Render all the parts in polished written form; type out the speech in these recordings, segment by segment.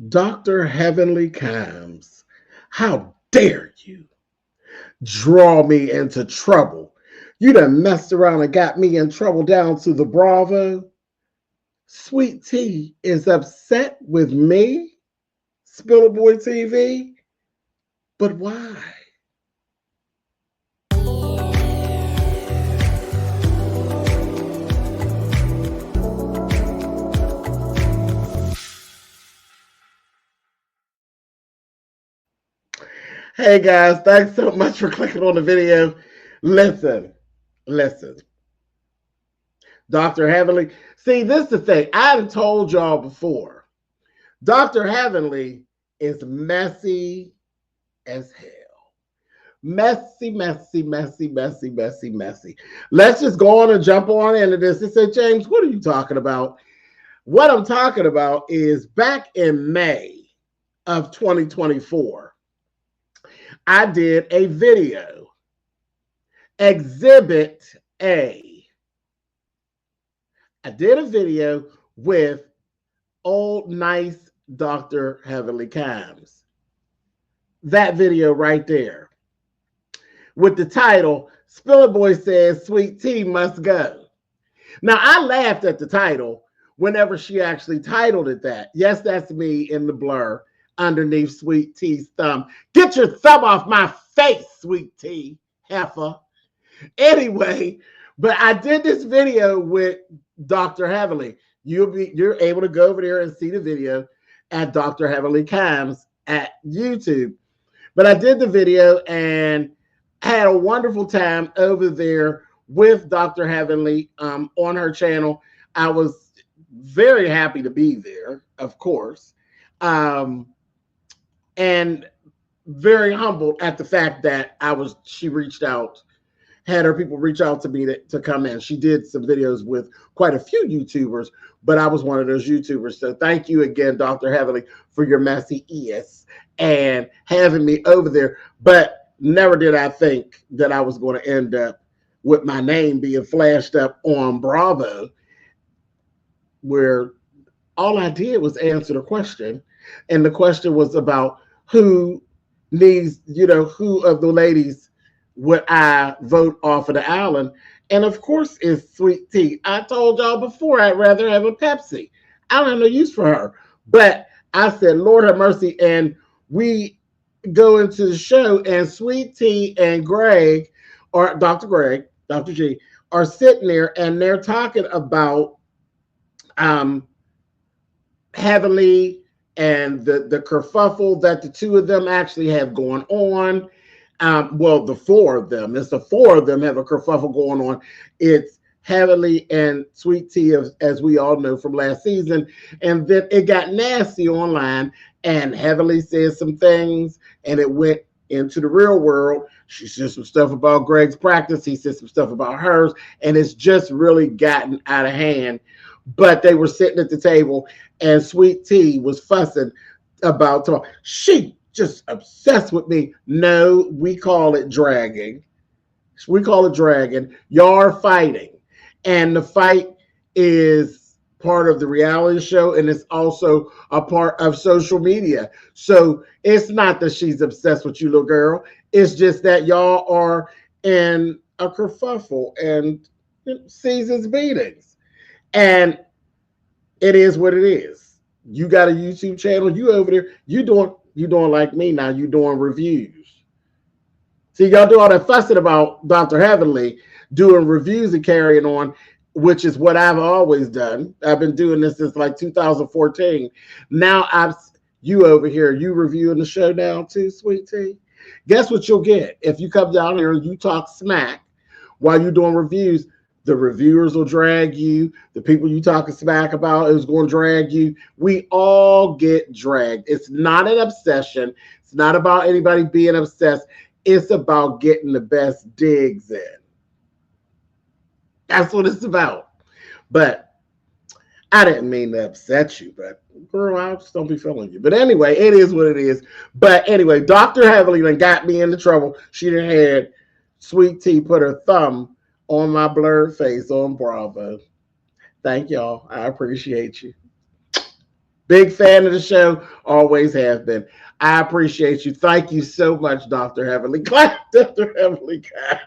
Dr. Heavenly Comes, how dare you draw me into trouble? You done messed around and got me in trouble down to the Bravo. Sweet Tea is upset with me, SpillitBoy TV, but why? Hey guys, thanks so much for clicking on the video. Listen, listen. Dr. Heavenly, see, this is the thing. I've told y'all before. Dr. Heavenly is messy as hell. Messy, messy, messy, messy, messy, messy. Let's just go on and jump on into this. They said, James, what are you talking about? What I'm talking about is back in May of 2024, I did a video, Exhibit A. I did a video with old nice Dr. Heavenly Comes. That video right there with the title, Spillitboy says Sweet Tea must go. Now, I laughed at the title whenever she actually titled it that. Yes, that's me in the blur underneath Sweet Tea's thumb. Get your thumb off my face, Sweet Tea, heifer. Anyway, but I did this video with Dr. Heavenly. You're able to go over there and see the video at Dr. Heavenly Comes at YouTube. But I did the video and had a wonderful time over there with Dr. Heavenly on her channel. I was very happy to be there, of course, and very humbled at the fact that she reached out, had her people reach out to me to come in. She did some videos with quite a few YouTubers, but I was one of those YouTubers. So thank you again, Dr. Heavenly, for your messy ears and having me over there. But never did I think that I was going to end up with my name being flashed up on Bravo, where all I did was answer the question. And the question was about who needs, who of the ladies would I vote off of the island? And of course, it's Sweet Tea. I told y'all before I'd rather have a Pepsi. I don't have no use for her. But I said, Lord have mercy. And we go into the show, and Sweet Tea and Greg, or Dr. Greg, Dr. G, are sitting there, and they're talking about Heavenly and the kerfuffle that the two of them actually have going on. Well, the four of them. It's the four of them have a kerfuffle going on. It's Heavenly and Sweet Tea, as we all know from last season. And then it got nasty online, and Heavenly said some things, and it went into the real world. She said some stuff about Greg's practice. He said some stuff about hers, and it's just really gotten out of hand. But they were sitting at the table, and Sweet Tea was fussing about talk. She just obsessed with me. No, we call it dragging. We call it dragging. Y'all are fighting. And the fight is part of the reality show, and it's also a part of social media. So it's not that she's obsessed with you, little girl. It's just that y'all are in a kerfuffle and seasons beatings. And it is what it is. You got a YouTube channel. You over there. You doing like me now. You doing reviews. See, y'all do all that fussing about Dr. Heavenly doing reviews and carrying on, which is what I've always done. I've been doing this since like 2014. Now you over here, you reviewing the show now too, Sweet Tea. Guess what you'll get if you come down here and you talk smack while you're doing reviews. The reviewers will drag you. The people you talking smack about is going to drag you. We all get dragged. It's not an obsession. It's not about anybody being obsessed. It's about getting the best digs in. That's what it's about. But I didn't mean to upset you, but girl, I just don't be feeling you. But anyway, it is what it is. But anyway, Dr. Heavenly done got me into trouble. She done had Sweet Tea put her thumb on my blurred face on Bravo. Thank y'all. I appreciate you. Big fan of the show, always have been. I appreciate you. Thank you so much, Dr. Heavenly Clap, Dr. Heavenly Clap.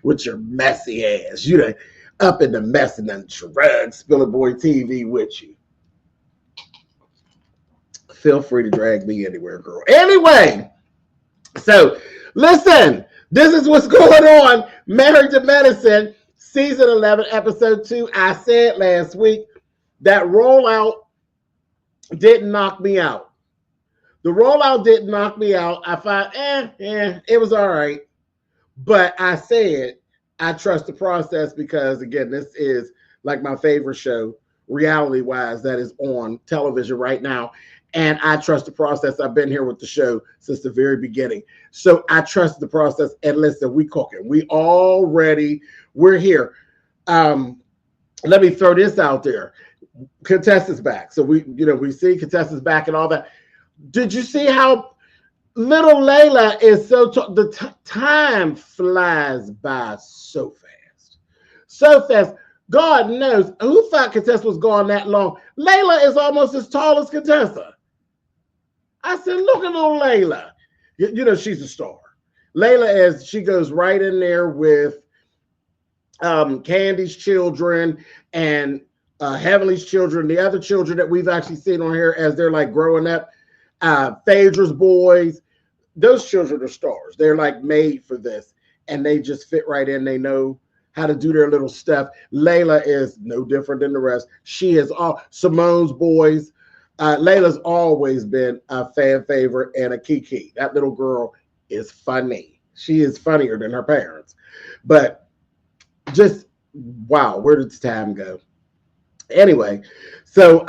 With your messy ass. You done up in the mess and then drug SpillitBoyTV with you. Feel free to drag me anywhere, girl. Anyway, so listen, this is what's going on. Married to Medicine, season 11, episode 2. I said last week that rollout didn't knock me out. The rollout didn't knock me out. I thought, it was all right. But I said I trust the process because, again, this is like my favorite show, reality-wise, that is on television right now. And I trust the process. I've been here with the show since the very beginning. So I trust the process. And listen, we cooking. We're here. Let me throw this out there. Contestants back. So we see contestants back and all that. Did you see how little Layla is the time flies by so fast. So fast. God knows. Who thought Contessa was gone that long? Layla is almost as tall as Contessa. I said, look at little Layla. She's a star. Layla, she goes right in there with Candy's children and Heavenly's children, the other children that we've actually seen on here as they're like growing up. Phaedra's boys. Those children are stars. They're like made for this. And they just fit right in. They know how to do their little stuff. Layla is no different than the rest. She is all Simone's boys. Layla's always been a fan favorite and a kiki. That little girl is funny. She is funnier than her parents. But just, wow, where did the time go? Anyway, so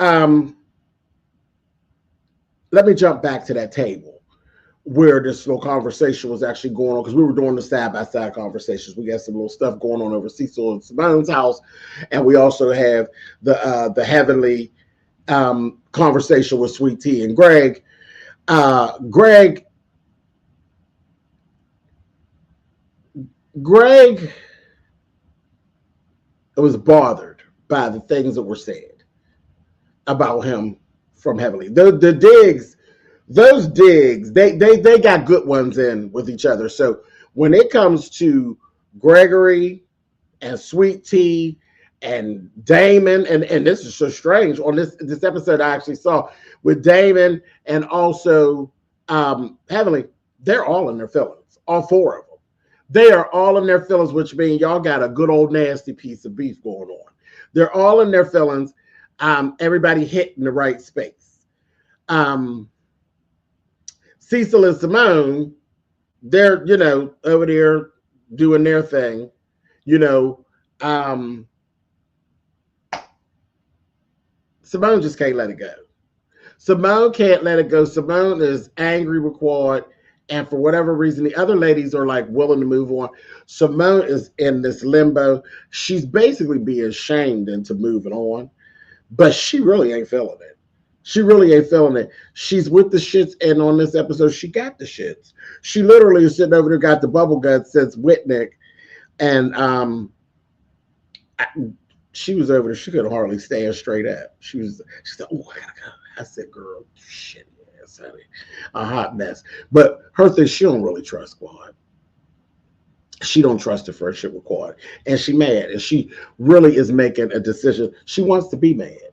let me jump back to that table where this little conversation was actually going on, because we were doing the side-by-side conversations. We got some little stuff going on over Cecil and Simone's house, and we also have the Heavenly conversation with Sweet Tea and Greg. Greg was bothered by the things that were said about him from Heavenly. The digs, those digs, they got good ones in with each other. So when it comes to Gregory and Sweet Tea and Damon, and this is so strange on this episode I actually saw with Damon and also Heavenly, they're all in their feelings, all four of them. They are all in their feelings, which means y'all got a good old nasty piece of beef going on. They're all in their feelings. Everybody hit in the right space. Cecil and Simone, they're, over there doing their thing. Simone just can't let it go. Simone can't let it go. Simone is angry with Quad, and for whatever reason, the other ladies are like willing to move on. Simone is in this limbo. She's basically being shamed into moving on, but she really ain't feeling it. She really ain't feeling it. She's with the shits, and on this episode, she got the shits. She literally is sitting over there, got the bubble guts since Whitnick, and she was over there. She could hardly stand straight up. She said, "Oh, I gotta go." I said, "Girl, shit, yes, honey, a hot mess." But her thing, she don't really trust Quad. She don't trust the friendship with Quad, and she mad, and she really is making a decision. She wants to be mad.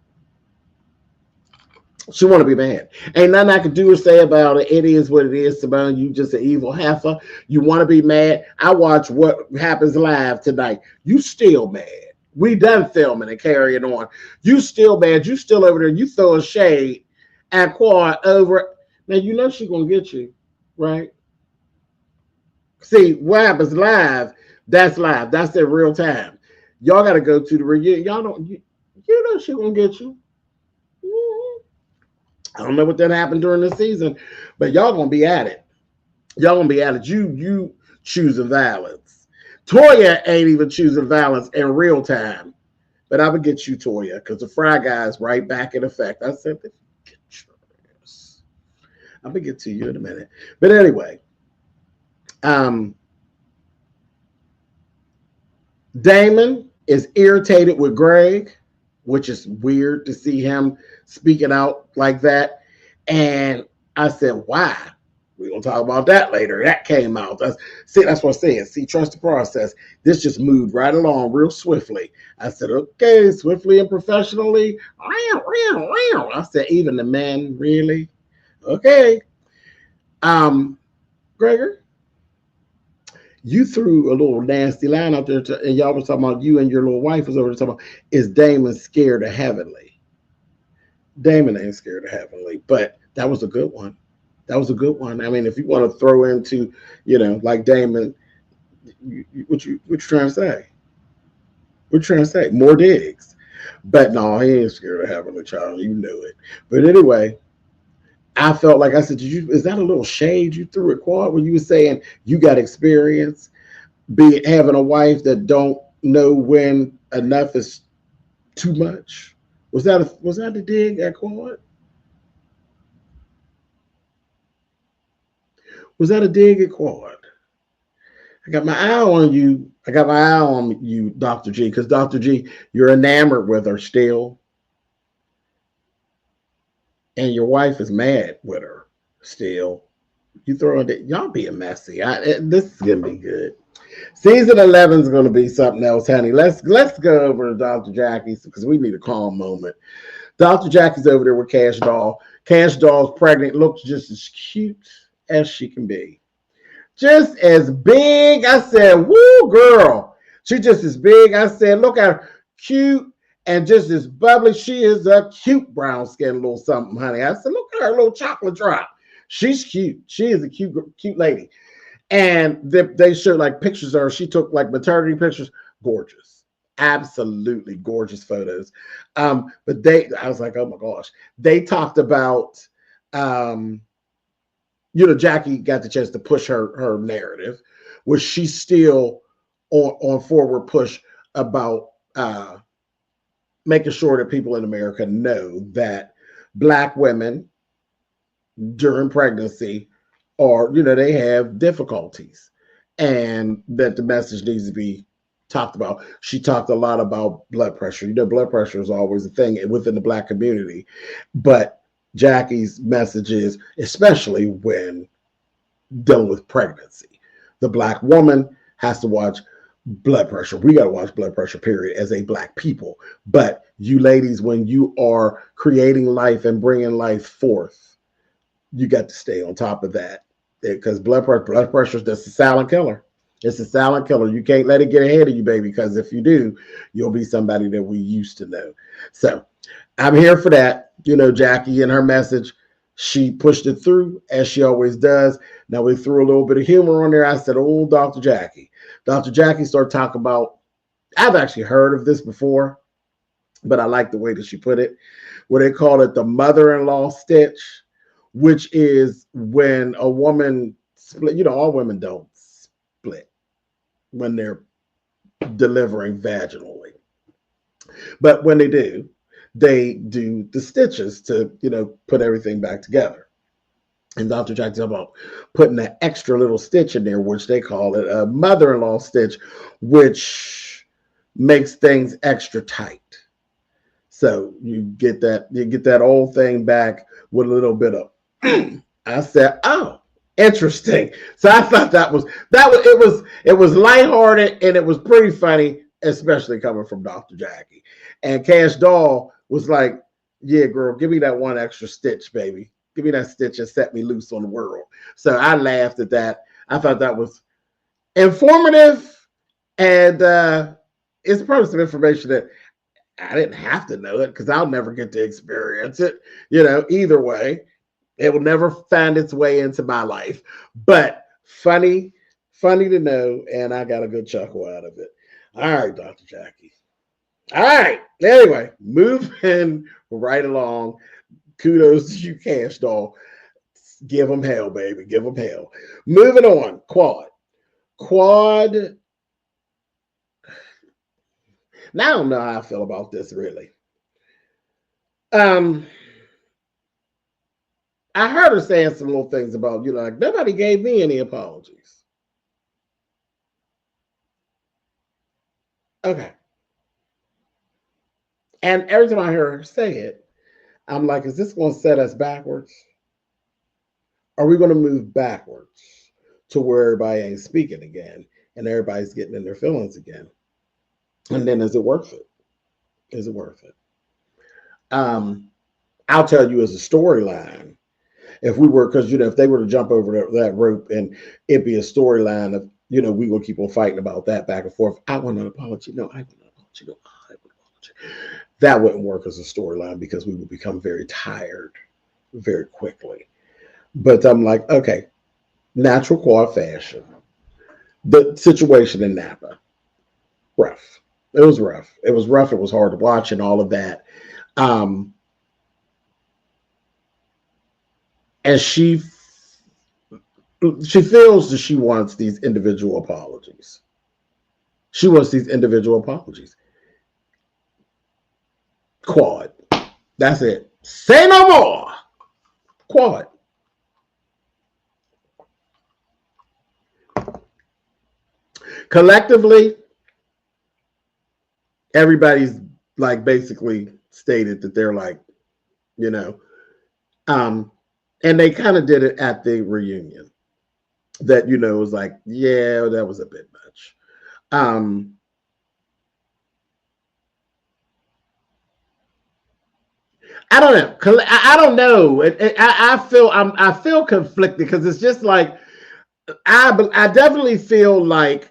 She want to be mad. Ain't nothing I can do or say about it. It is what it is, Simone. You just an evil heifer. You want to be mad. I watch What Happens Live tonight. You still mad. We done filming and carrying on. You still mad. You still over there. You throwing shade at Quad over. Now, she going to get you, right? See, What Happens Live, that's live. That's in real time. Y'all got to go to the reunion. Y'all don't, you know she going to get you. I don't know what that happened during the season, but y'all going to be at it. Y'all going to be at it. You choosing violence. Toya ain't even choosing violence in real time. But I would get you, Toya, because the Fry Guy's right back in effect. I said, get your ass. I'm going to get to you in a minute. But anyway, Damon is irritated with Greg which is weird to see him speaking out like that. And I said, why? We're going to talk about that later. That came out. That's what I'm saying. See, trust the process. This just moved right along real swiftly. I said, okay, swiftly and professionally. I said, even the men, really? Okay. Gregor, you threw a little nasty line out there, and y'all was talking about you and your little wife was over there talking about, is Damon scared of Heavenly? Damon ain't scared of Heavenly, but that was a good one. That was a good one. I mean, if you want to throw into, like Damon, what you trying to say? What you trying to say? More digs. But no, he ain't scared of Heavenly, child. You knew it. But anyway, I felt like I said, is that a little shade you threw at Quad when you were saying you got experience having a wife that don't know when enough is too much? Was that a dig at Quad? Was that a dig at Quad? I got my eye on you. I got my eye on you, Dr. G, because Dr. G, you're enamored with her still. And your wife is mad with her still. You throwing it, y'all being messy. This is gonna be good. Season 11 is gonna be something else, honey. Let's go over to Dr. Jackie's because we need a calm moment. Dr. Jackie's over there with Cash Doll. Cash Doll's pregnant, looks just as cute as she can be. Just as big. I said, woo, girl. She's just as big. I said, look at her. Cute and just as bubbly. She is a cute brown skinned little something, honey. I said, look at her little chocolate drop. She's cute. She is a cute lady. And they showed like pictures of her. She took like maternity pictures. Gorgeous. Absolutely gorgeous photos. But I was like, oh my gosh. They talked about, Jackie got the chance to push her narrative, which she's still on forward push about making sure that people in America know that Black women during pregnancy they have difficulties and that the message needs to be talked about. She talked a lot about blood pressure. Blood pressure is always a thing within the Black community, but Jackie's message is, especially when dealing with pregnancy, the Black woman has to watch blood pressure. We got to watch blood pressure, period, as a Black people. But you ladies, when you are creating life and bringing life forth, you got to stay on top of that, because blood pressure is just a silent killer. It's a silent killer. You can't let it get ahead of you, baby, because if you do, you'll be somebody that we used to know. So I'm here for that. Jackie and her message, she pushed it through as she always does. Now we threw a little bit of humor on there. I said, oh, Dr. Jackie. Dr. Jackie started talking about, I've actually heard of this before, but I like the way that she put it, where they call it the mother-in-law stitch, which is when a woman split. All women don't split when they're delivering vaginally. But when they do the stitches to, put everything back together. And Dr. Jack talks about putting that extra little stitch in there, which they call it a mother-in-law stitch, which makes things extra tight. So you get that old thing back with a little bit of, I said, oh, interesting. So I thought it was lighthearted and it was pretty funny, especially coming from Dr. Jackie. And Cash Doll was like, yeah, girl, give me that one extra stitch, baby. Give me that stitch and set me loose on the world. So I laughed at that. I thought that was informative, and it's probably some information that I didn't have to know it because I'll never get to experience it. Either way, it will never find its way into my life. But funny to know, and I got a good chuckle out of it. All right, Dr. Jackie. All right. Anyway, moving right along. Kudos to you, Cash Doll. Give them hell, baby. Give them hell. Moving on. Quad. Now I don't know how I feel about this, really. I heard her saying some little things about, like, nobody gave me any apologies. Okay. And every time I hear her say it, I'm like, is this going to set us backwards? Are we going to move backwards to where everybody ain't speaking again and everybody's getting in their feelings again? And then is it worth it? Is it worth it? I'll tell you as a storyline, if we were, because, if they were to jump over that rope and it'd be a storyline of, we will keep on fighting about that back and forth. I want an apology. No, I want an apology. No, I want an apology. That wouldn't work as a storyline because we would become very tired very quickly. But I'm like, okay, natural quad fashion. The situation in Napa, rough. It was rough. It was rough. It was hard to watch and all of that. And she feels that she wants these individual apologies. She wants these individual apologies. Quad. That's it. Say no more. Quad. Collectively, everybody's like basically stated that they're like, and they kind of did it at the reunion. That, was like, yeah, that was a bit much. I don't know. I don't know. I feel conflicted because it's just like I definitely feel like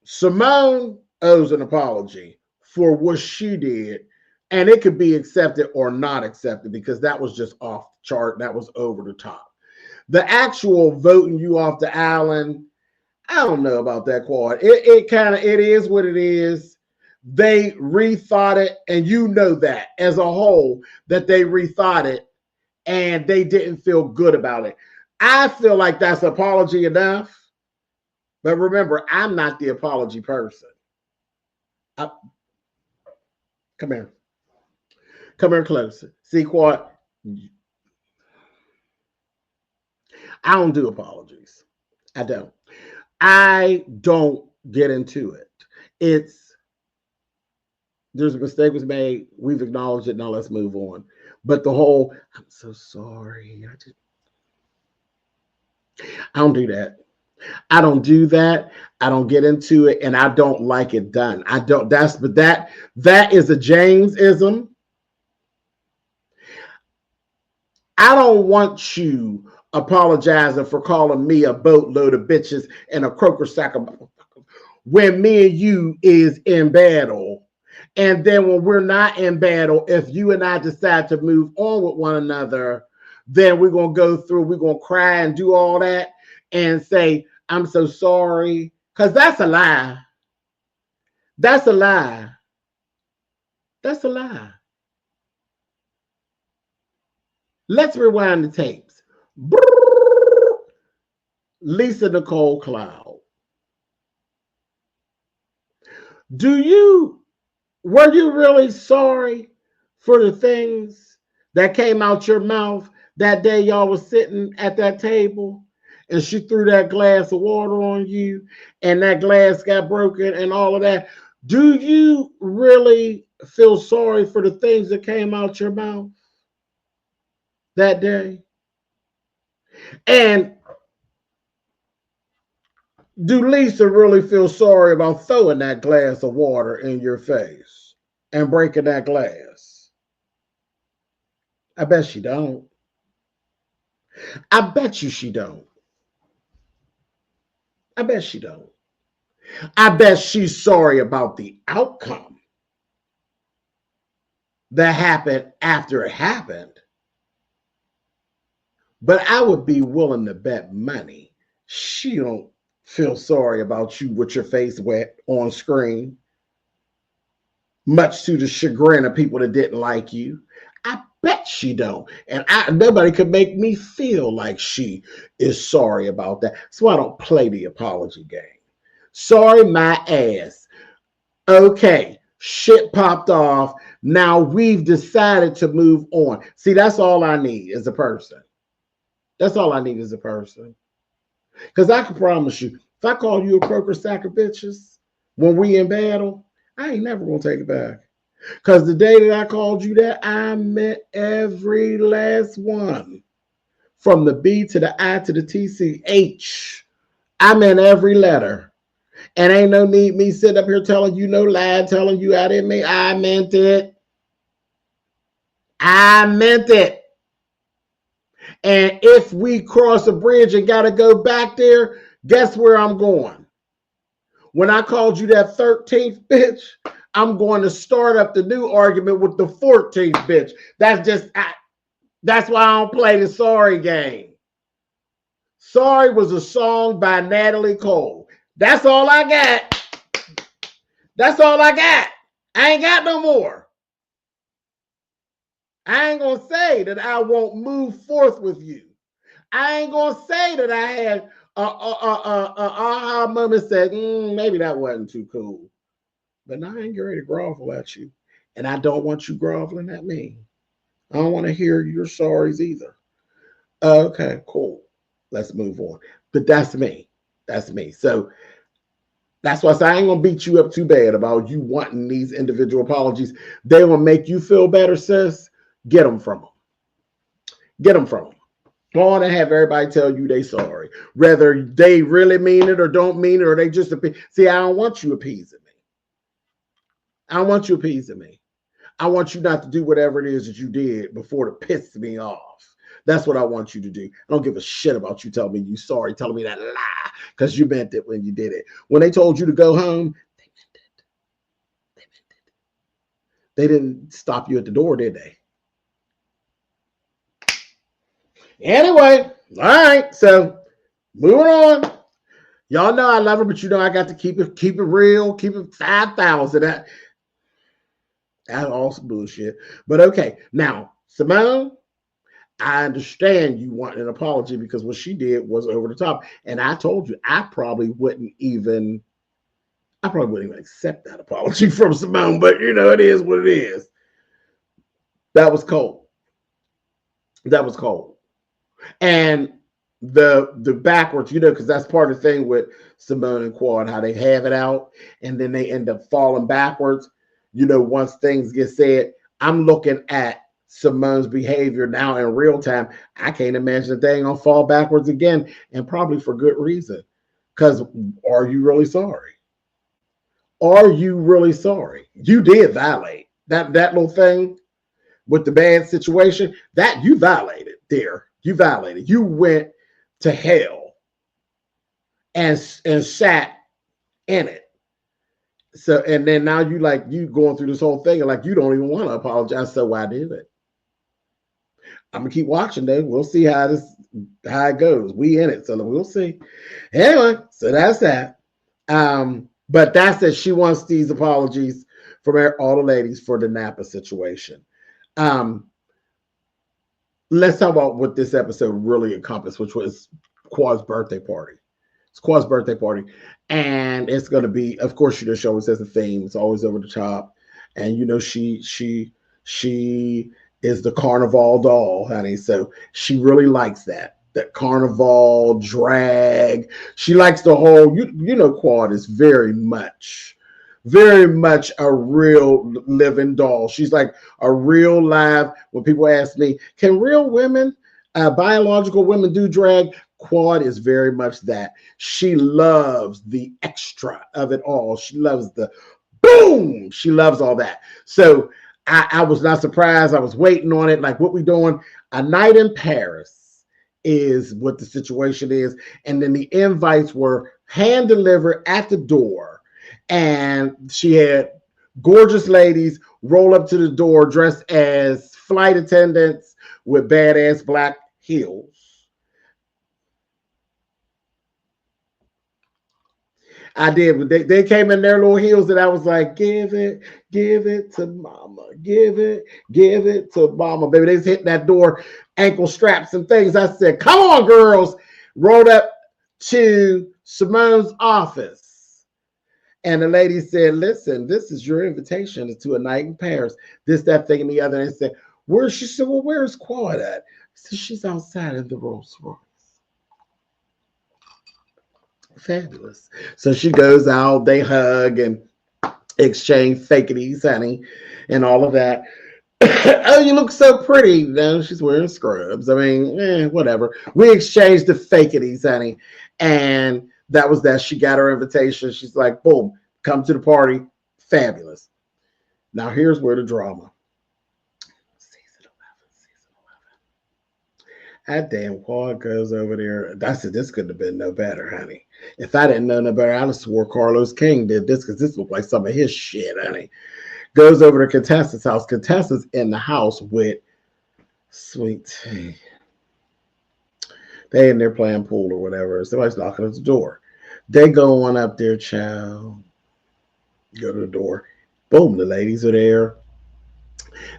Simone owes an apology for what she did, and it could be accepted or not accepted because that was just off the chart. That was over the top. The actual voting you off the island, I don't know about that, Quad. It is what it is. They rethought it, and that as a whole, that they rethought it and they didn't feel good about it. I feel like that's apology enough. But remember, I'm not the apology person. Come here. Come here closer. See, Quad, I don't do apologies. I don't get into it. There's a mistake was made. We've acknowledged it. Now let's move on. But the whole, I'm so sorry. I don't do that. I don't do that. I don't get into it, and I don't like it done. I don't. That is a Jamesism. I don't want you apologizing for calling me a boatload of bitches and a croaker sack of when me and you is in battle. And then when we're not in battle, if you and I decide to move on with one another, then we're going to go through, we're going to cry and do all that and say, I'm so sorry. Because that's a lie. That's a lie. That's a lie. Let's rewind the tapes. Lisa Nicole Cloud. Were you really sorry for the things that came out your mouth that day y'all was sitting at that table and she threw that glass of water on you and that glass got broken and all of that? Do you really feel sorry for the things that came out your mouth that day? And do Lisa really feel sorry about throwing that glass of water in your face and breaking that glass? I bet she don't. I bet you she don't. I bet she don't. I bet she's sorry about the outcome that happened after it happened. But I would be willing to bet money she don't feel sorry about you with your face wet on screen, much to the chagrin of people that didn't like you. I bet she don't. And nobody could make me feel like she is sorry about that. So I don't play the apology game. Sorry my ass. Okay, shit popped off. Now we've decided to move on. See, that's all I need as a person. That's all I need as a person. Because I can promise you, if I call you a croaker sack of bitches when we in battle, I ain't never going to take it back. Because the day that I called you that, I meant every last one. From the B to the I to the TCH. I meant every letter. And ain't no need me sitting up here telling you no lie, telling you I didn't mean. I meant it. I meant it. And if we cross a bridge and got to go back there, guess where I'm going? When I called you that 13th bitch, I'm going to start up the new argument with the 14th bitch. That's why I don't play the sorry game. Sorry was a song by Natalie Cole. That's all I got. That's all I got. I ain't got no more. I ain't going to say that I won't move forth with you. I ain't going to say that I had aha moment said, maybe that wasn't too cool. But now I ain't ready to grovel at you. And I don't want you groveling at me. I don't want to hear your sorries either. Okay, cool. Let's move on. But that's me. That's me. So that's why I say I ain't going to beat you up too bad about you wanting these individual apologies. They will make you feel better, sis. Get them from them. Get them from them. Go on and have everybody tell you they sorry. Whether they really mean it or don't mean it, or they just see, I don't want you appeasing me. I don't want you appeasing me. I want you not to do whatever it is that you did before to piss me off. That's what I want you to do. I don't give a shit about you telling me you sorry, telling me that lie, because you meant it when you did it. When they told you to go home, they meant it. They meant it. They didn't stop you at the door, did they? Anyway, all right. So moving on. Y'all know I love her, but you know I got to keep it real, keep it 5,000. That's also bullshit. But okay, now Simone, I understand you want an apology because what she did was over the top. And I told you I probably wouldn't even accept that apology from Simone, but you know, it is what it is. That was cold. That was cold. And the backwards, you know, because that's part of the thing with Simone and Quad, how they have it out and then they end up falling backwards. You know, once things get said, I'm looking at Simone's behavior now in real time. I can't imagine that they ain't gonna fall backwards again, and probably for good reason. Because are you really sorry? Are you really sorry? You did violate that little thing with the bad situation. That you violated there. You violated. You went to hell and sat in it. So, and then now you going through this whole thing and like you don't even want to apologize. So why did it? I'm gonna keep watching though. We'll see how it goes. We in it, so we'll see. Anyway, so that's that. But that's that she wants these apologies from all the ladies for the Napa situation. Let's talk about what this episode really encompassed, which was Quad's birthday party. It's Quad's birthday party. And it's going to be, of course, you know, she always has a theme. It's always over the top. And, you know, she is the carnival doll, honey. So she really likes that carnival drag. She likes the whole, you know, Quad is very much a real living doll. She's like a real live, when people ask me, can real women, biological women do drag? Quad is very much that. She loves the extra of it all. She loves the boom. She loves all that. So I was not surprised. I was waiting on it. Like, what we doing? A night in Paris is what the situation is. And then the invites were hand delivered at the door. And she had gorgeous ladies roll up to the door dressed as flight attendants with badass black heels. I did. They came in their little heels, and I was like, give it to mama. Give it to mama. Baby, they just hit that door, ankle straps and things. I said, come on, girls. Rolled up to Simone's office. And the lady said, listen, this is your invitation to a night in Paris. This, that, thing, and the other. And I said, where? She said, well, where's Quad at? I said, she's outside in the Rolls Royce. Fabulous. So she goes out, they hug, and exchange fakities, honey, and all of that. Oh, you look so pretty. No, she's wearing scrubs. I mean, whatever. We exchanged the fakities, honey. And that was that. She got her invitation. She's like, boom, come to the party. Fabulous. Now, here's where the drama. Season 11. That damn quad goes over there. I said, this couldn't have been no better, honey. If I didn't know no better, I'd have swore Carlos King did this because this looked like some of his shit, honey. Goes over to Contessa's house. Contessa's in the house with Sweet Tea. They in there playing pool or whatever. Somebody's knocking at the door. They go on up there, child. Go to the door. Boom, the ladies are there.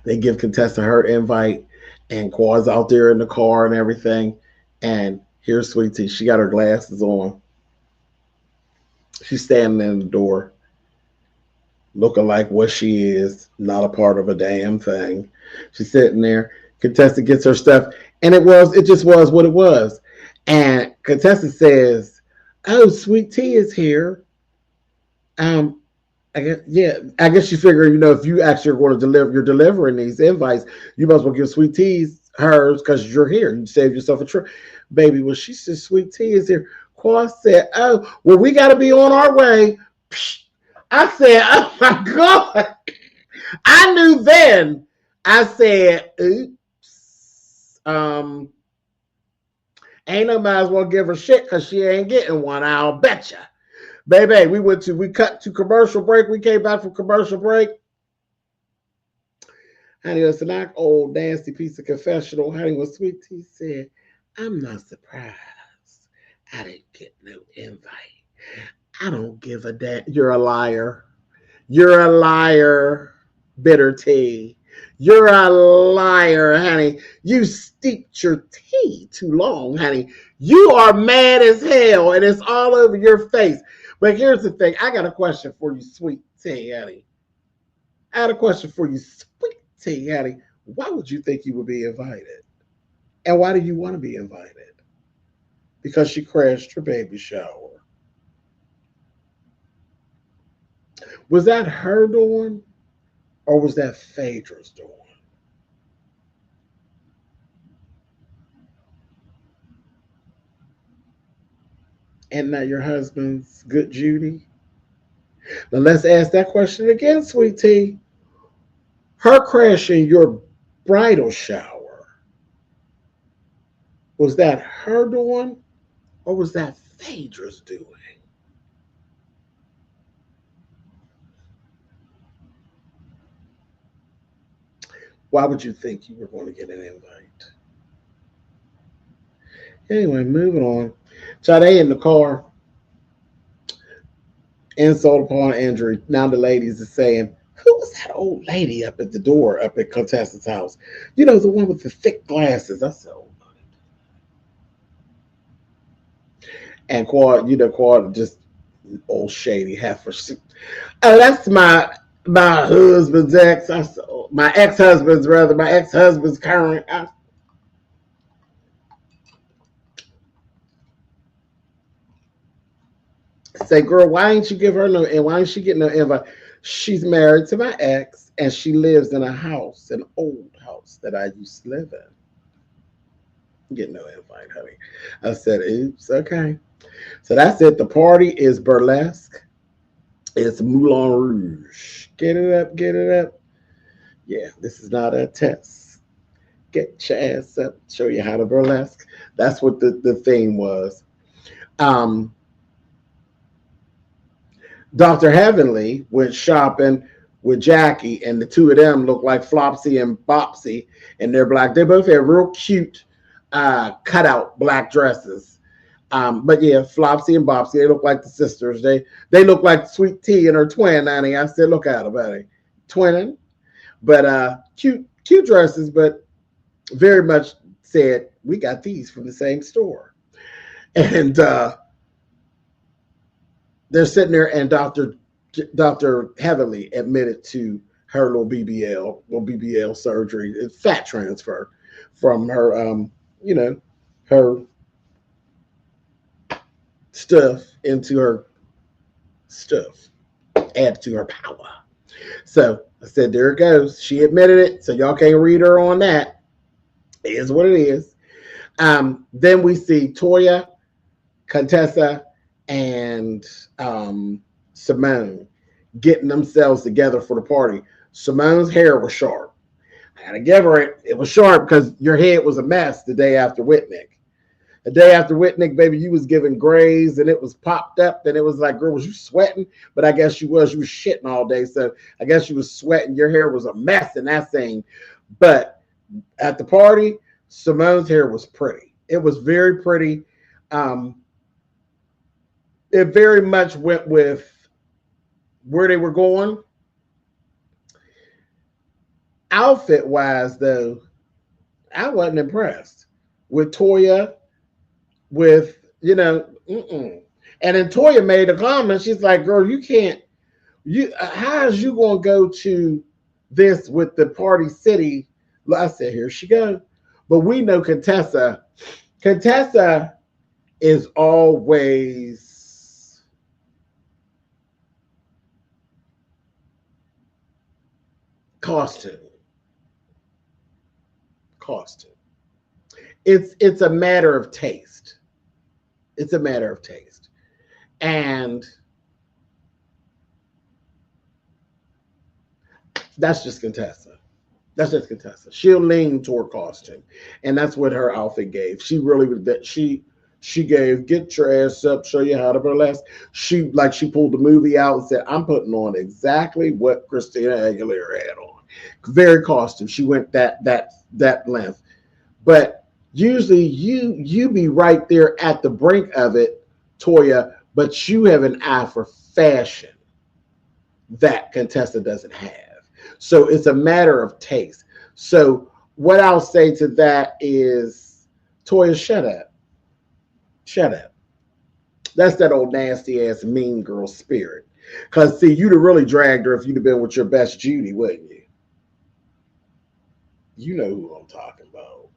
They give Contessa her invite, and Quad's out there in the car and everything. And here's Sweet Tea. She got her glasses on. She's standing in the door, looking like what she is, not a part of a damn thing. She's sitting there. Contessa gets her stuff, and it just was what it was. And Contessa says, "Oh, Sweet Tea is here." I guess you figure, if you actually are going to you're delivering these invites, you might as well give Sweet Tea's hers because you're here. You save yourself a trip. Baby, well, she said Sweet Tea is here. Quad said, "Oh, well, we got to be on our way." I said, "Oh my God." I knew then. I said, "Oops. Ain't no might as well give her shit because she ain't getting one. I'll betcha." Baby, we cut to commercial break. We came back from commercial break. Honey, it's a knock old nasty piece of confessional. Honey, what Sweet Tea said, "I'm not surprised. I didn't get no invite. I don't give a damn." You're a liar. You're a liar, Bitter Tea. You're a liar, honey. You steeped your tea too long, honey. You are mad as hell, and it's all over your face. But here's the thing. I got a question for you, Sweet Tea, honey. I got a question for you, Sweet Tea, honey. Why would you think you would be invited? And why do you want to be invited? Because she crashed her baby shower. Was that her doing? Or was that Phaedra's doing? And not your husband's good Judy? Now let's ask that question again, Sweet Tea. Her crashing your bridal shower, was that her doing? Or was that Phaedra's doing? Why would you think you were going to get an invite? Anyway, moving on. So they in the car. Insult upon injury. Now the ladies are saying, "Who was that old lady up at the door up at Contessa's house? The one with the thick glasses." I said, "Oh." And Quad just old shady heifer. Oh, that's my husband's ex. I said, oh, my ex-husband's rather, my ex-husband's current. I say, "Girl, why ain't you give her no, and why ain't she get no invite?" She's married to my ex, and she lives in a house, an old house that I used to live in. Get no invite, honey. I said, "Oops, okay." So that's it. The party is burlesque. It's Moulin Rouge. Get it up, get it up. Yeah, this is not a test. Get your ass up, show you how to burlesque. That's what the theme was. Um, Dr. Heavenly went shopping with Jackie, and the two of them look like Flopsy and Bopsy, and they're black. They both had real cute cutout black dresses. But yeah, Flopsy and Bopsy, they look like the sisters. They look like Sweet Tea and her twin, honey. I said, "Look at her, buddy. Twinning." But cute dresses, but very much said, "We got these from the same store." And they're sitting there, and Dr. Heavenly admitted to her little BBL surgery, it's fat transfer from her, her stuff into her stuff. add to her power. So I said, there it goes. She admitted it, so y'all can't read her on that. It is what it is. Then we see Toya, Contessa, and Simone getting themselves together for the party. Simone's hair was sharp. I gotta give her it. It was sharp because your head was a mess the day after Whitnick. The day after Whitnick, baby, you was giving grays and it was popped up and it was like, girl, was you sweating? But I guess you was shitting all day. So I guess you was sweating. Your hair was a mess in that thing. But at the party, Simone's hair was pretty. It was very pretty. It very much went with where they were going. Outfit wise, though, I wasn't impressed with Toya. With, and then Toya made a comment. She's like, girl, you can't, how is you going to go to this with the Party City? I said, here she goes. But we know Contessa is always costume. It's a matter of taste. It's a matter of taste. And that's just Contessa. That's just Contessa. She'll lean toward costume. And that's what her outfit gave. She really was that she gave, get your ass up, show you how to burlesque. She pulled the movie out and said, I'm putting on exactly what Christina Aguilera had on. Very costume. She went that length. But usually you be right there at the brink of it, Toya, but you have an eye for fashion that Contessa doesn't have. So it's a matter of taste. So what I'll say to that is, Toya, shut up. Shut up. That's that old nasty ass mean girl spirit. Because see, you'd have really dragged her if you'd have been with your best Judy, wouldn't you? You know who I'm talking about.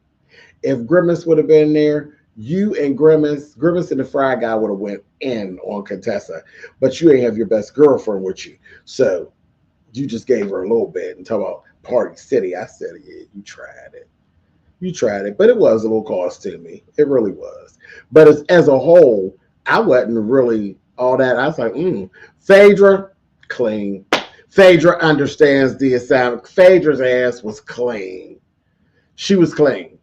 If Grimace would have been there, you and Grimace and the Fry Guy would have went in on Contessa, but you ain't have your best girlfriend with you. So you just gave her a little bit and talk about Party City. I said, yeah, you tried it. You tried it, but it was a little costumey. It really was. But as a whole, I wasn't really all that. I was like, Phaedra, clean. Phaedra understands the assignment. Phaedra's ass was clean. She was clean.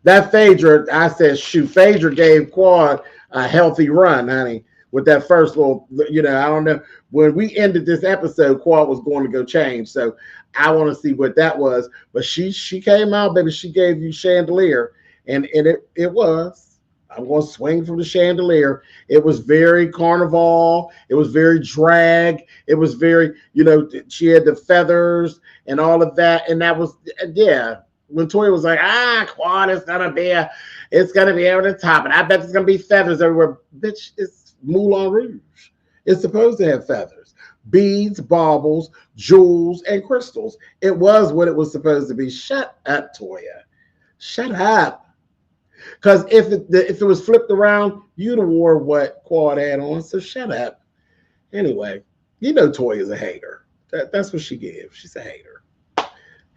That Phaedra, I said, shoot, Phaedra gave Quad a healthy run, honey, with that first little, I don't know. When we ended this episode, Quad was going to go change. So I want to see what that was. But she came out, baby. She gave you chandelier. And it was. I'm going to swing from the chandelier. It was very carnival. It was very drag. It was very, she had the feathers and all of that. And that was, yeah. When Toya was like, Quad, it's gonna be over the top, and I bet there's gonna be feathers everywhere. Bitch, it's Moulin Rouge. It's supposed to have feathers, beads, baubles, jewels, and crystals. It was what it was supposed to be. Shut up, Toya. Shut up. Because if it was flipped around, you'd have wore what Quad had on. So shut up. Anyway, Toya's a hater. That's what she gives. She's a hater.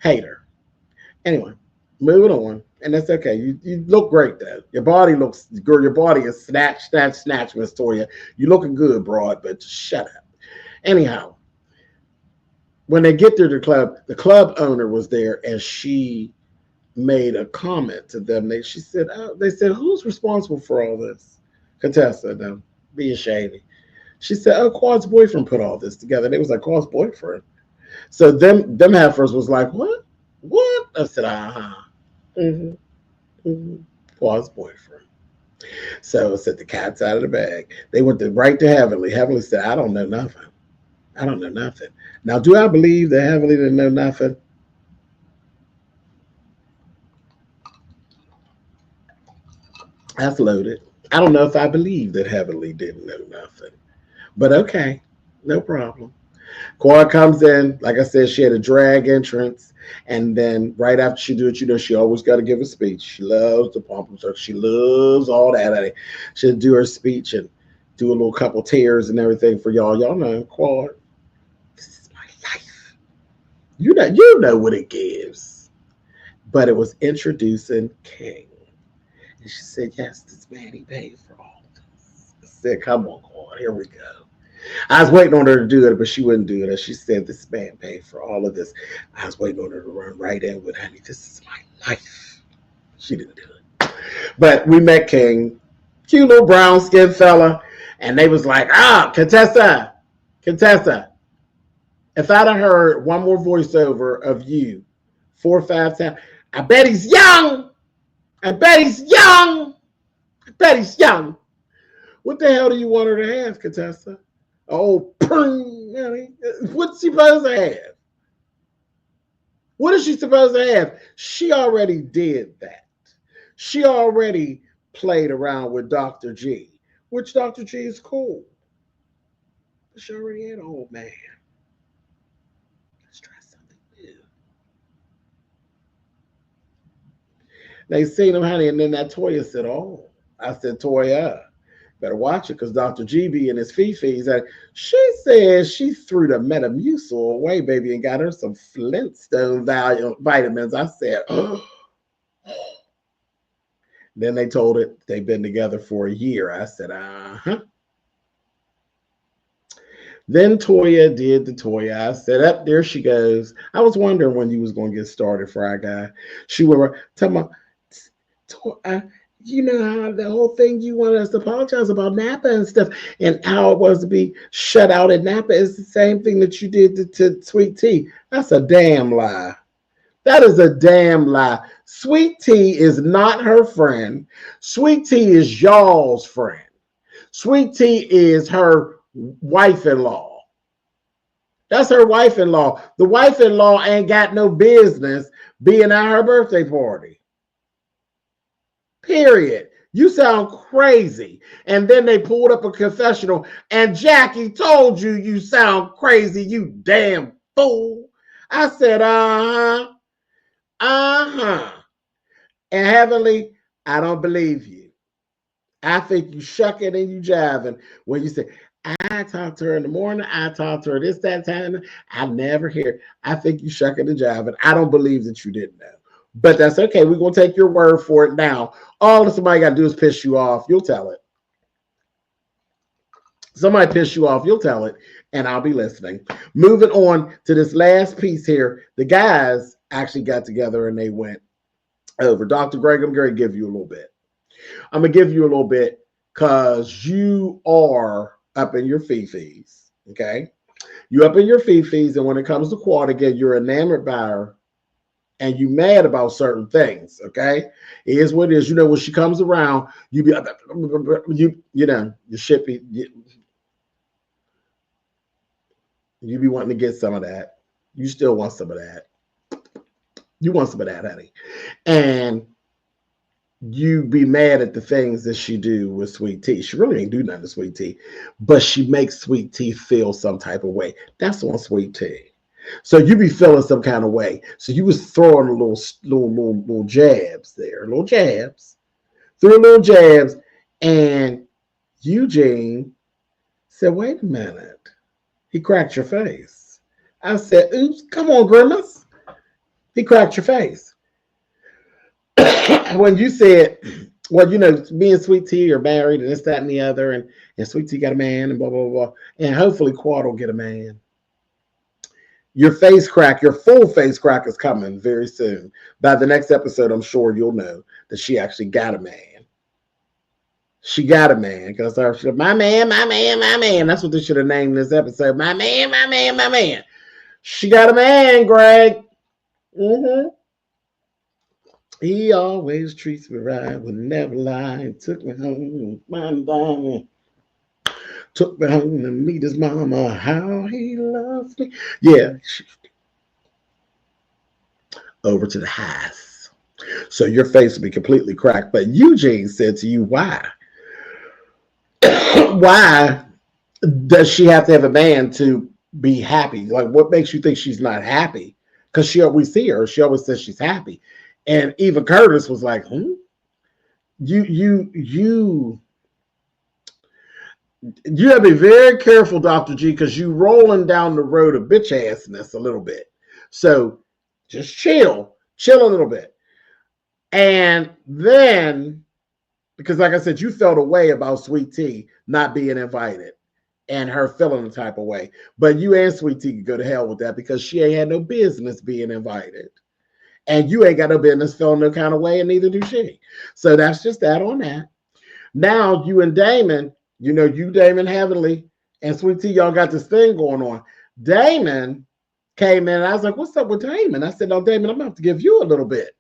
Hater. Anyway, moving on, and that's okay. You look great though. Your body looks good. Your body is snatch, Miss Toya. You looking good, broad, but just shut up. Anyhow, when they get to the club owner was there, and she made a comment to them. They said, who's responsible for all this? Contessa, them being shady. She said, Quad's boyfriend put all this together. And it was like, Quad's boyfriend. So them heifers was like, what? What? I said, Quad's boyfriend. So I said, the cat's out of the bag. They went right to Heavenly. Heavenly said, I don't know nothing. I don't know nothing. Now, do I believe that Heavenly didn't know nothing? That's loaded. I don't know if I believe that Heavenly didn't know nothing. But okay, no problem. Quad comes in. Like I said, she had a drag entrance. And then right after she do it, she always got to give a speech. She loves the pom-pom circus. She loves all that. She'll do her speech and do a little couple tears and everything for y'all. Y'all know Quad. You know what it gives. But it was introducing King. And she said, yes, this man, he paid for all of this. I said, come on, God, here we go. I was waiting on her to do it, but she wouldn't do it. And she said, this man paid for all of this. I was waiting on her to run right in with, honey, this is my life. She didn't do it. But we met King, cute little brown skinned fella. And they was like, Contessa, if I'd have heard one more voiceover of you 4 or 5 times, I bet he's young. I bet he's young. I bet he's young. What the hell do you want her to have, Contessa? Oh, what's she supposed to have? What is she supposed to have? She already did that. She already played around with Dr. G, which Dr. G is cool. But she already had an old man. Let's try something new. They seen him, honey, and then that Toya said, oh. I said, Toya, better watch it because Dr. GB and his Fifi's. She said she threw the Metamucil away, baby, and got her some Flintstone vitamins. I said, oh. Then they told it they've been together for a year. I said, uh-huh. Then Toya did the Toya. I said, up there she goes. I was wondering when you was going to get started, Fry Guy. She was talking about, you know how the whole thing you wanted us to apologize about Napa and stuff and how it was to be shut out at Napa is the same thing that you did to Sweet Tea. That's a damn lie. That is a damn lie. Sweet Tea is not her friend. Sweet Tea is y'all's friend. Sweet Tea is her wife-in-law. That's her wife-in-law. The wife-in-law ain't got no business being at her birthday party. Period. You sound crazy. And then they pulled up a confessional and Jackie told you you sound crazy, you damn fool. I said, uh-huh. And Heavenly, I don't believe you. I think you shucking and you jiving when you say, I talked to her in the morning, I talked to her this, that time. I never hear. I think you shucking and jiving. I don't believe that you didn't know. But that's okay. We're going to take your word for it now. All that somebody got to do is piss you off. You'll tell it. Somebody piss you off. You'll tell it. And I'll be listening. Moving on to this last piece here. The guys actually got together and they went over. Dr. Greg, I'm going to give you a little bit. I'm going to give you a little bit because you are up in your fifis. Okay? You up in your fifis. And when it comes to Quadiga, you're enamored by her. And you mad about certain things, okay? It is what it is. You know, when she comes around, you be, you know, your shit be, you be wanting to get some of that. You still want some of that. You want some of that, honey. And you be mad at the things that she do with Sweet Tea. She really ain't do nothing to Sweet Tea, but she makes Sweet Tea feel some type of way. That's on Sweet Tea. So you be feeling some kind of way. So you was throwing little jabs there, little jabs, and Eugene said, "Wait a minute." He cracked your face. I said, "Oops, come on, Grimace." He cracked your face when you said, "Well, you know, me and Sweet Tea are married, and this, that, and the other, and Sweet Tea got a man, and blah blah blah, and hopefully Quad will get a man." Your face crack, your full face crack is coming very soon. By the next episode, I'm sure you'll know that she actually got a man. She got a man because my man. That's what they should have named this episode. My man. She got a man, Greg. Mm-hmm. He always treats me right, would never lie. He took me home, took me home to meet his mama. How he loves me. Yeah. Over to the house. So your face will be completely cracked. But Eugene said to you, why? Why does she have to have a man to be happy? Like, what makes you think she's not happy? Because we see her. She always says she's happy. And Eva Curtis was like, You have to be very careful, Dr. G, because you rolling down the road of bitch assness a little bit. So just chill a little bit. And then, because like I said, you felt a way about Sweet Tea not being invited and her feeling the type of way. But you and Sweet Tea could go to hell with that because she ain't had no business being invited. And you ain't got no business feeling no kind of way, and neither do she. So that's just that on that. Now you and Damon, you, Damon Heavenly, and Sweet Tea, y'all got this thing going on. Damon came in, and I was like, what's up with Damon? I said, no, Damon, I'm going to have to give you a little bit.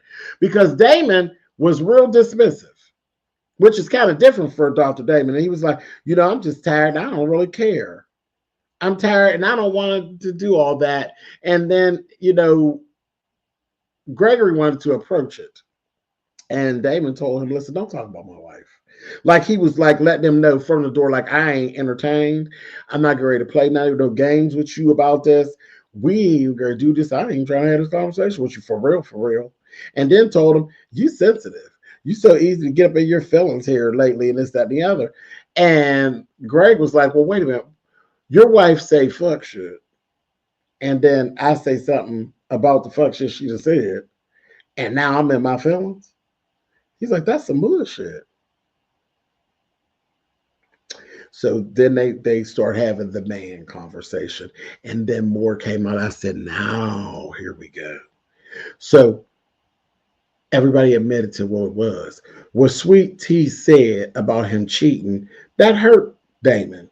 Because Damon was real dismissive, which is kind of different for Dr. Damon. And he was like, I'm just tired. I don't really care. I'm tired, and I don't want to do all that. And then, Gregory wanted to approach it. And Damon told him, listen, don't talk about my wife. Like he was like letting them know from the door, like, I ain't entertained. I'm not ready to play no games with you about this. We gonna do this. I ain't even trying to have this conversation with you for real. And then told him, you sensitive. You so easy to get up in your feelings here lately and this, that, and the other. And Greg was like, well, wait a minute. Your wife say fuck shit. And then I say something about the fuck shit she just said. And now I'm in my feelings. He's like, that's some bullshit. So then they start having the man conversation. And then more came out. I said, now here we go. So everybody admitted to what it was. What Sweet Tea said about him cheating, that hurt Damon.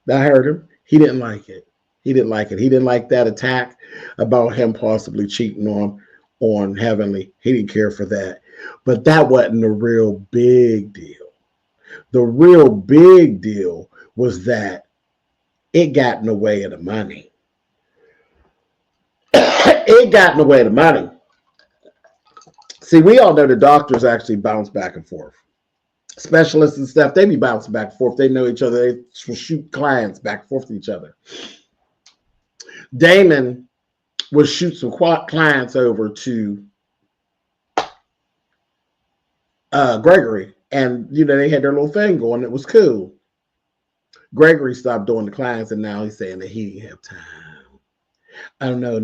That hurt him. He didn't like it. He didn't like that attack about him possibly cheating on Heavenly. He didn't care for that. But that wasn't the real big deal. The real big deal was that it got in the way of the money. It got in the way of the money. See, we all know the doctors actually bounce back and forth. Specialists and stuff, they be bouncing back and forth. They know each other. They shoot clients back and forth to each other. Damon would shoot some clients over to Gregory. And, they had their little thing going. It was cool. Gregory stopped doing the clients, and now he's saying that he didn't have time. Oh, no.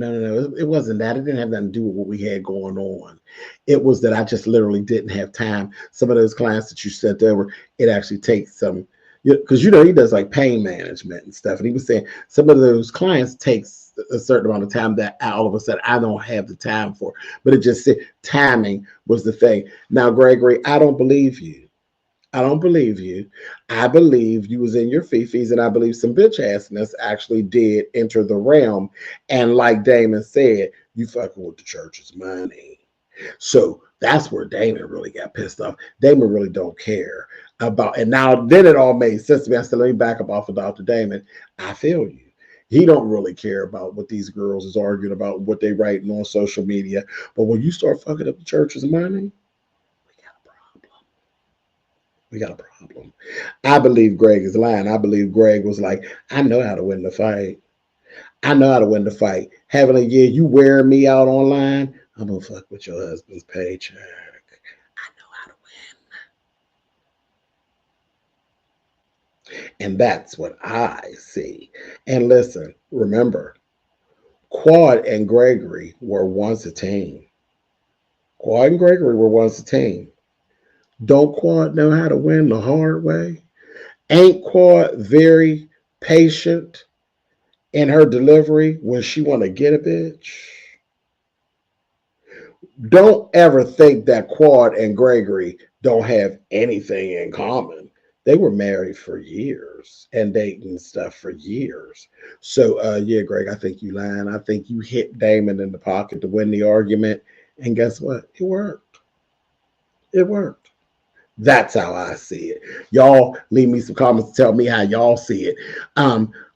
It wasn't that. It didn't have nothing to do with what we had going on. It was that I just literally didn't have time. Some of those clients that you sent over, it actually takes some, because, he does like pain management and stuff. And he was saying some of those clients takes a certain amount of time that all of a sudden I don't have the time for. But it just said timing was the thing. Now, Gregory, I don't believe you. I don't believe you. I believe you was in your fifis, and I believe some bitch assness actually did enter the realm. And like Damon said, you fucking with the church's money. So that's where Damon really got pissed off. Damon really don't care about, and now then it all made sense to me. I said, let me back up off of Dr. Damon. I feel you. He don't really care about what these girls is arguing about, what they writing on social media. But when you start fucking up the church's money, we got a problem. I believe Greg is lying. I believe Greg was like, I know how to win the fight. Having a year, you wearing me out online, I'm going to fuck with your husband's paycheck. I know how to win. And that's what I see. And listen, remember, Quad and Gregory were once a team. Don't Quad know how to win the hard way? Ain't Quad very patient in her delivery when she want to get a bitch? Don't ever think that Quad and Gregory don't have anything in common. They were married for years and dating stuff for years. So, yeah, Greg, I think you lying. I think you hit Damon in the pocket to win the argument. And guess what? It worked. That's how I see it. Y'all leave me some comments to tell me how y'all see it.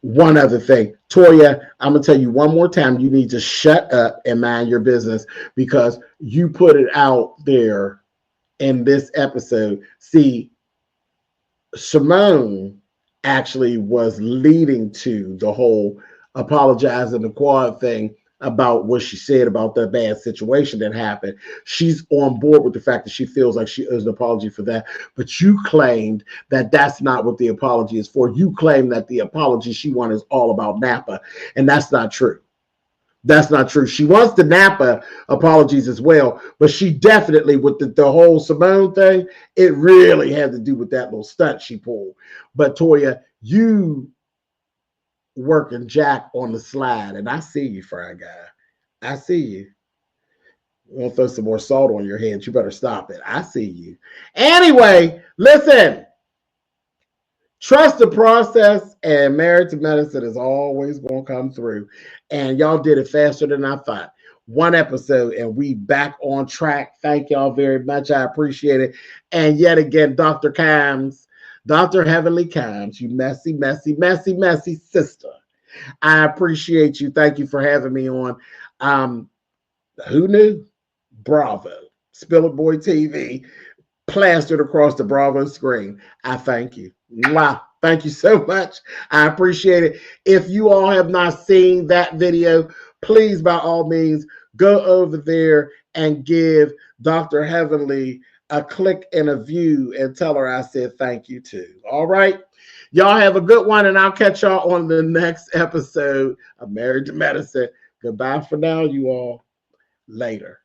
One other thing, Toya, I'm going to tell you one more time, you need to shut up and mind your business because you put it out there in this episode. See, Simone actually was leading to the whole apologizing the Quad thing about what she said about the bad situation that happened. She's on board with the fact that she feels like she owes an apology for that. But you claimed that that's not what the apology is for. You claim that the apology she wanted is all about Napa, and that's not true. That's not true. She wants the Napa apologies as well, but she definitely, with the whole Simone thing, it really had to do with that little stunt she pulled. But Toya, you working Jack on the slide, and I see you, Fry Guy. I see you. You want to throw some more salt on your head? You better stop it. I see you. Anyway, listen. Trust the process, and Married to Medicine is always going to come through. And y'all did it faster than I thought. One episode, and we back on track. Thank y'all very much. I appreciate it. And yet again, Dr. Kimes, Dr. Heavenly Kimes, you messy, messy, messy, messy sister. I appreciate you. Thank you for having me on. Who knew? Bravo. SpillitBoyTV. Plastered across the Bravo screen. I thank you. Wow. Thank you so much. I appreciate it. If you all have not seen that video, please, by all means, go over there and give Dr. Heavenly a click and a view and tell her I said thank you too. All right. Y'all have a good one, and I'll catch y'all on the next episode of Married to Medicine. Goodbye for now, you all. Later.